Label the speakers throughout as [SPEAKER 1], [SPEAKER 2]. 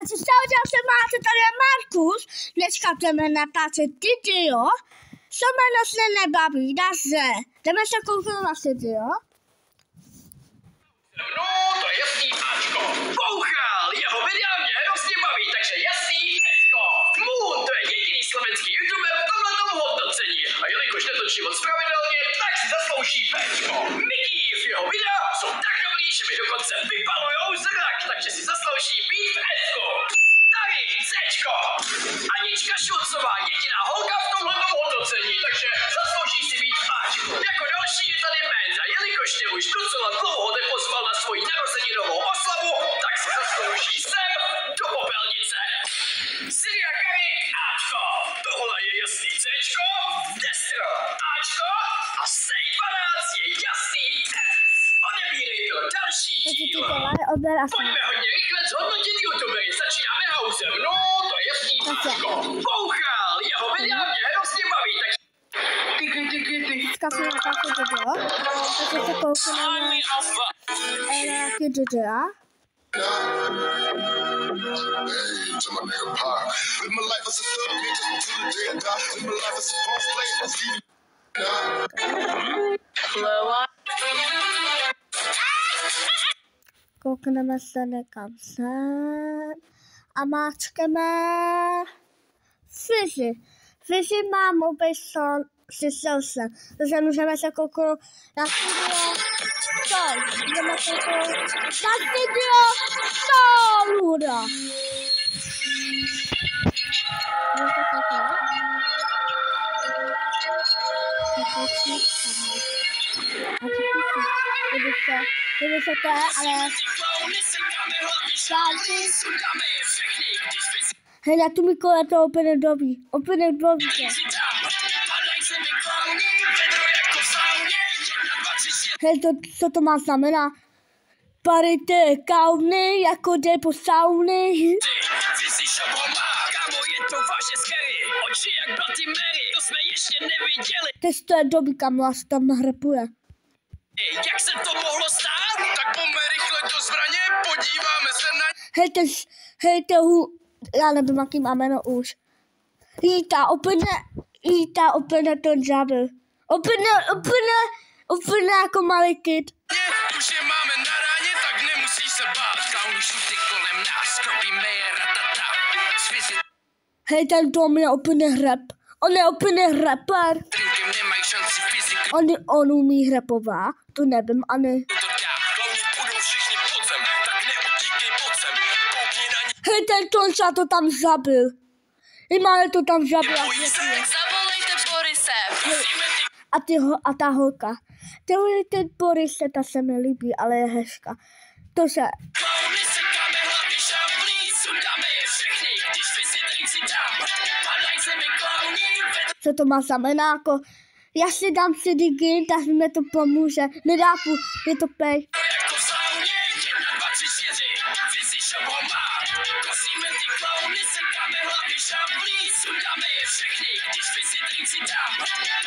[SPEAKER 1] Čau, máte tady Markus, dneska budeme natáčet video, co jméno se nebaví, jdeme se kouknout na video.
[SPEAKER 2] No, to je jasný Ačko. Bouchal, jeho videa mě hrozně baví, takže jasný Esko. Moon, to je jediný slovenský youtuber v tomhletom hodnocení. A jelikož netočí moc pravidelně, tak si zaslouží Pčko. Mickey, jeho videa jsou tak dobrý, že mi dokonce vypalujou zrak, takže si zaslouží být v Esku. Tady Zčko. Anička Šulcová, jediná holka v tomhletom hodnocení, takže zaslouží si být v Ačku. Jako další je tady Menza, jelikož tě už docela dlouho nepozval na svoji narozeninovou oslavu, tak si zaslouží sem do popelnice. Syria Kari Ačko. Tohle je jasný Cčko, Destro Ačko a Stay 12 je jasný S. Odebírej to další díl. Pojďme hodně rychle zhodnotit youtubery. Začínáme Hausem. No, to je jasný Ačko. Bouchal, jeho videa mě hrozně baví, takže...
[SPEAKER 1] Zkazujeme taky video, takže se koukneme na nějaký video. Koukneme se někam sem a máčkeme Fizi. Fizi má mobile son slyšel jsem, takže můžeme se kouknout na video. Můžeme kouknout na video Saluda. Můžete kouknout? Kdyby se to je, ale... Hej, na tu Miko je to úplně dobrý. Úplně dobrý. Hej, co to má znamená? Parity kauny, jako jde po sauny. Teď to je dobrý, kamo, až tam nahrepuje.
[SPEAKER 2] Jak se to mohlo stát? Tak pojďme rychle do zbraně, podíváme se na...
[SPEAKER 1] Hej, já nevím, jaký má jméno už. Jítá, úplně to zabil. Úplně jako malý kid.
[SPEAKER 2] Už je máme na ráně, tak nemusíš se bát. Klauny šuty kolem nás, skropíme je ratata. Svizi...
[SPEAKER 1] Hej, ten Tom je úplně hrep. On je úplně hreper.
[SPEAKER 2] Drinkem nemají šanci fyziky.
[SPEAKER 1] On umí hrepovat, to nevím, ani.
[SPEAKER 2] Klauny půjdou všichni pod zem, tak neutíkej pod sem. Koukni na ně.
[SPEAKER 1] Hej, ten Tonča to tam zabil. Imále to tam zabil.
[SPEAKER 2] Zavolejte Borise.
[SPEAKER 1] A ta holka. Ten Borise, ta se mi líbí, ale je hezká. To se...
[SPEAKER 2] Klauny sekáme hlavy šablí, sundáme je všechny, když fyzi drink si dám. Padaj se mi klauny,
[SPEAKER 1] Co to má znamená, jako... Já si dám si digin, tak mi to pomůže. Nedáku, je to pej.
[SPEAKER 2] Jako v sauně, 1, 2, 3, 4, fyzi šabou má. Kosíme ty klauny, sekáme hlavy šablí, sundáme je všechny, když fyzi drink si dám.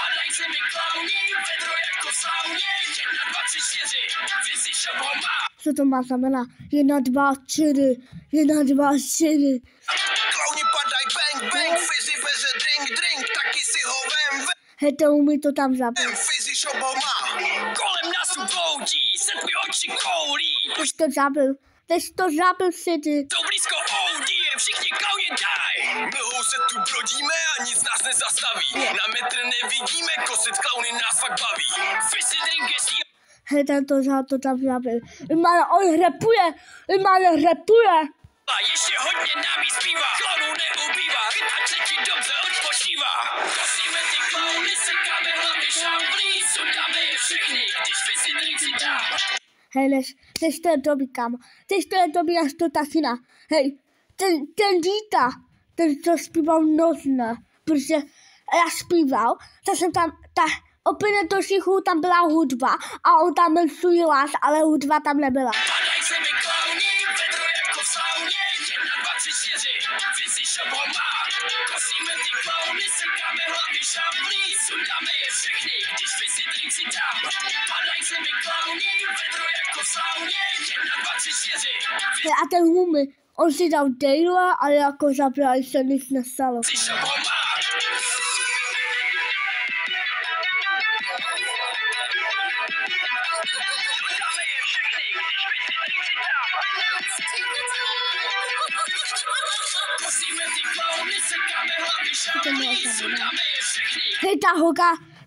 [SPEAKER 2] Padaj se mi klauny, vedro jako v sauně, 1, 2, 3, 4, fyzi šabou má.
[SPEAKER 1] Co to má znamená? 1, 2, 4, 1, 2, 4.
[SPEAKER 2] Klauni padaj, bang, bang, fyzi beze drink, taky si ho vem.
[SPEAKER 1] Hej, to umí to tam zabít.
[SPEAKER 2] Fyzi šabou má. Kolem nás ubloudí, sedmi oči koulí.
[SPEAKER 1] Už to zabil. Teď to zabil City.
[SPEAKER 2] To blízko oudí, všichni klauně daj. Nohou se tu brodíme a nic nás nezastaví. Na metr nevidíme, kosit klauny nás fakt baví. Fyzi drink je stíl.
[SPEAKER 1] Hej, to tam zabil. On hrepuje.
[SPEAKER 2] A ještě hodně námi zpívá, klaunů neubývá, rytač se ti dobře odpočívá. Kosíme ty klauny, sekáme hlavy šamblí, sundáme je všechny, když fyzi drink si dám.
[SPEAKER 1] Hej, teď to je dobrý, kámo. Teď to je dobrý až to tačina. Hej, ten Dita, ten co zpíval Nozne, protože já zpíval, tak jsem tam, úplně do šichu tam byla hudba a on tam byl svůj hlas, ale hudba tam nebyla.
[SPEAKER 2] Padaj se mi klauny, vedro jako v sauně, 1, 2, 3, 4, fyzi šabou má. Kosíme ty klauny, sekáme hlavy šablí, sundáme je všechny, když fyzi drink si dám. Padaj se mi klauny, vedro jako v sauně, 1, 2, 3, 4.
[SPEAKER 1] A ten On si dal Dale a jako zabrali se nic nestalo. Hej,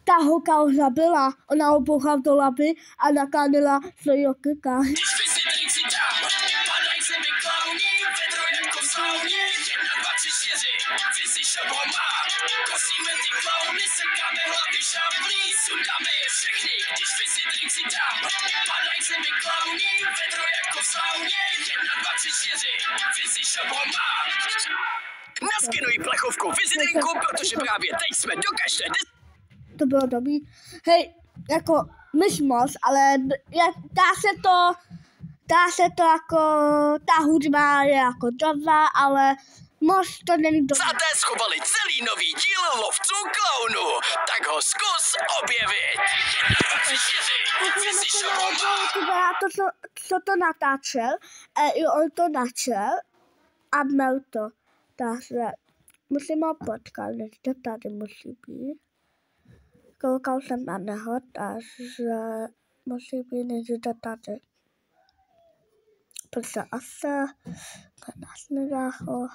[SPEAKER 1] ta holka ho zabila, ona ho bouchla do laby a nakánila svého kyka.
[SPEAKER 2] Naskenuj plechovku vizitinku, protože právě teď jsme do každé
[SPEAKER 1] To bylo dobrý. Hej, jako myšmos, ale dá se to jako, ta hudba je jako dobrá, ale moc to není dobré.
[SPEAKER 2] Zaté schovali celý nový díl Lovců klaunů, tak ho zkus objevit. 1, 2, 3, 4.
[SPEAKER 1] Co to natáčel, i on to načel a měl to. Takže musím ho potkat, než to tady musí být. Koukal jsem na něho, takže musí být než to tady. Protože asi to nás nedá ho.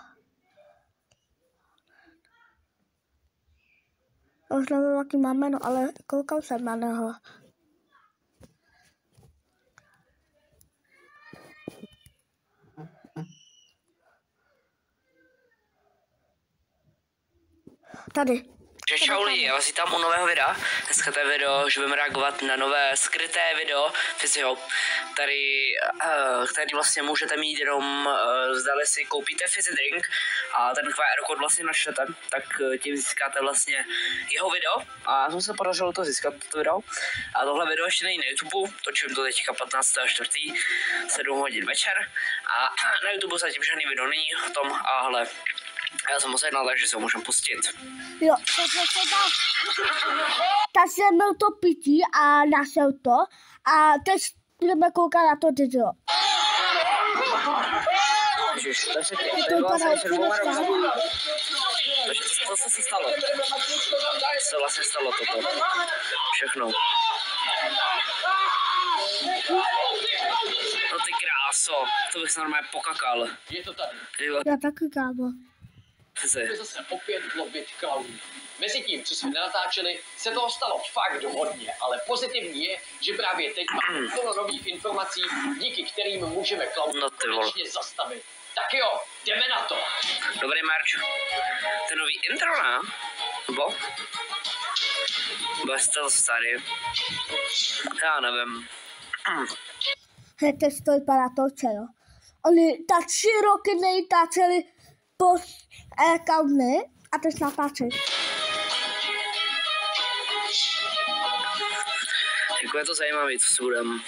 [SPEAKER 1] Já už nevím, jaký má jméno, ale koukal jsem na něho. Tady.
[SPEAKER 3] Čau lidi, já vás vítám u nového videa. Dneska to je video, že budeme reagovat na nové skryté video Fizzyho, který vlastně můžete mít jenom zdali si koupíte Fizzy drink a ten QR kód vlastně našlete, tak tím získáte vlastně jeho video a jsem se podařilo to získat, toto video. A tohle video ještě není na YouTube, točím to teďka 15.4. 7 hodin večer a na YouTube zatím žádný video není o tom a hle. Já jsem moc jednal, takže se ho můžeme pustit.
[SPEAKER 1] Jo, takže měl to pití a našel to a teď budeme koukat na to video.
[SPEAKER 3] Ježiš, to vlastně červou to se stalo. Co vlastně stalo toto? Všechno. No ty kráso, to bych se normálně pokakal.
[SPEAKER 2] Je to tady.
[SPEAKER 1] Já taky, kámo.
[SPEAKER 2] Jsme zase opět lovit klauny. Mezitím, co jsme natáčeli, se toho stalo fakt hodně, ale pozitivní je, že právě teď máme plno nových informací, díky kterým můžeme klauny konečně zastavit. Tak jo, jdeme na to.
[SPEAKER 3] Dobrý, Marč. Ten nový intro, ne? Bo? Bez toho starý. Já nevím.
[SPEAKER 1] Hej, teď to vypadá to čelo. Oni tak 3 roky nejtáčeli po kauny a teď natáčeli.
[SPEAKER 3] Jako je to zajímavý, co si budem.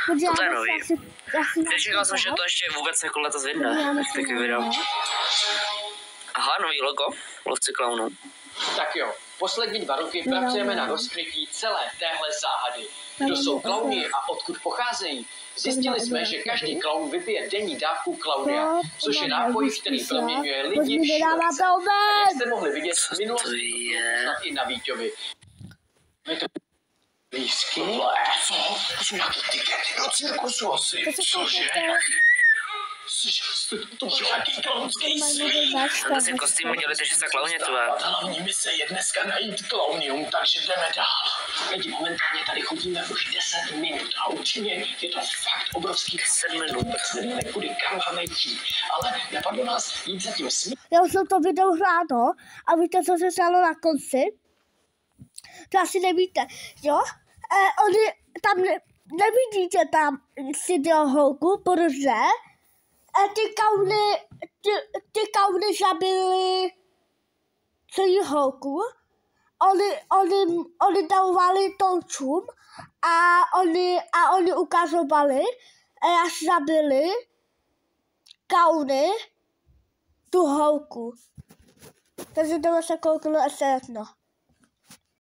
[SPEAKER 3] To je nový. Nečekal jsem, že to ještě vůbec jako letos vyjde. Takový video. Aha, nový logo. Lovci klaunů.
[SPEAKER 2] Tak jo, poslední 2 roky pracujeme na rozkrytí celé téhle záhady. Kdo jsou klauny a odkud pocházejí? Zjistili jsme, že každý klaun vypije denní dávku klaunia, což je nápoj, který proměňuje lidi v šílence. Jak jste mohli vidět v minulosti, i na Víťovi. Lísky? To jsou nějaký tikety do cirkusu asi. Cože? To byl nějaký klaunský svít.
[SPEAKER 3] To si kostým udělali, že se klauně tvé.
[SPEAKER 2] Hlavní mise je dneska najít klaunium, takže jdeme dál. Lidi, momentálně tady chodíme už 10 minut a určitě je to fakt obrovský
[SPEAKER 3] 10 minut.
[SPEAKER 2] Vůbec nevíme, kudy kam máme jít, ale napadlo nás jít za tím směrem.
[SPEAKER 1] Já jsem to video hráno a víte, co se stalo na konci? To asi nevíte, jo? Oni tam nevidíte tam si holku, protože ty kauny zabili celý holku. Oni dávali toučům a oni ukazovali, až zabili kauny tu holku. Takže jdeme se kouknout ještě jedno.